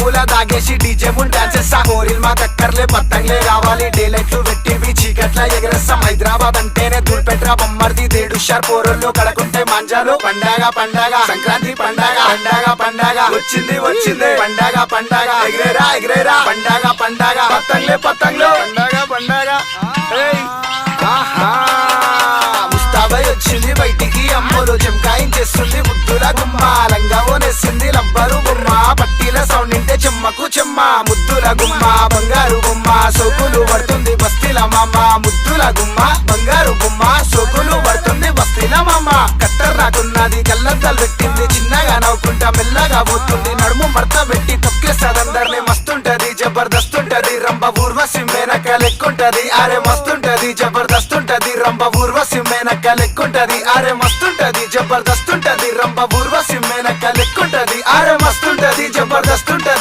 మూల దాగేసి డీజే ముందు డాన్స్ చేస్తా. కోరిల్ మా కక్కర్లే పత్తంగ్లే కావాలి, డే లైట్లు పెట్టివి చీకట్ల ఎగరేస్తాం. హైదరాబాద్ అంటేనే ధూల్పెట్రా బొమ్మర్ది, దేడు షార్ పోరల్లో కడకుంటే మాంజాలు. పండగ పండగ సంక్రాంతి పండగ, పండగ పండగ వచ్చింది వచ్చింది పండగ పండగ, ఎగిరేరా ఎగిరేరా పండగ పండగ, పతంగ్లే పతంగ్లు పండగ పండగ. ముస్తాబై వచ్చింది బయటికి అమ్మలు, చెంకాయించేస్తుంది ముద్దుల గుమ్మ. లంగా ఓనేసింది లబ్బరు బొమ్మ, పట్టీల సౌండ్ ఇంటే చెమ్మకు చెమ్మ. ముద్దుల గుమ్మ బంగారు బొమ్మ, సోకులు పడుతుంది బస్తీల మామ. ముద్దుల గుమ్మ బంగారు బొమ్మ, సోకులు పడుతుంది బస్తీల మామ. కత్తర్ రాకున్నది కళ్ళద్దలు పెట్టింది, చిన్నగా నవ్వుకుంటా మెల్లగా పోతుంది. నడుము మడత పెట్టి తొక్కేస్తదందరిని, మస్తుంటది జబర్దస్త్ ఉంటది. రంభ ఊర్వశి మేనక లెక్కుంటది, అరే మస్తుంటది జబర్దస్త్ ఉంటది. రంభ ఊర్వశి మేనక లెక్కుంటది, అరే మస్తుంటది జబర్దస్త్ ఉంటది. రంభ ఊర్వశి మేనక లెక్కుంటది, అరే మస్తుంటది జబర్దస్త్ ఉంటది.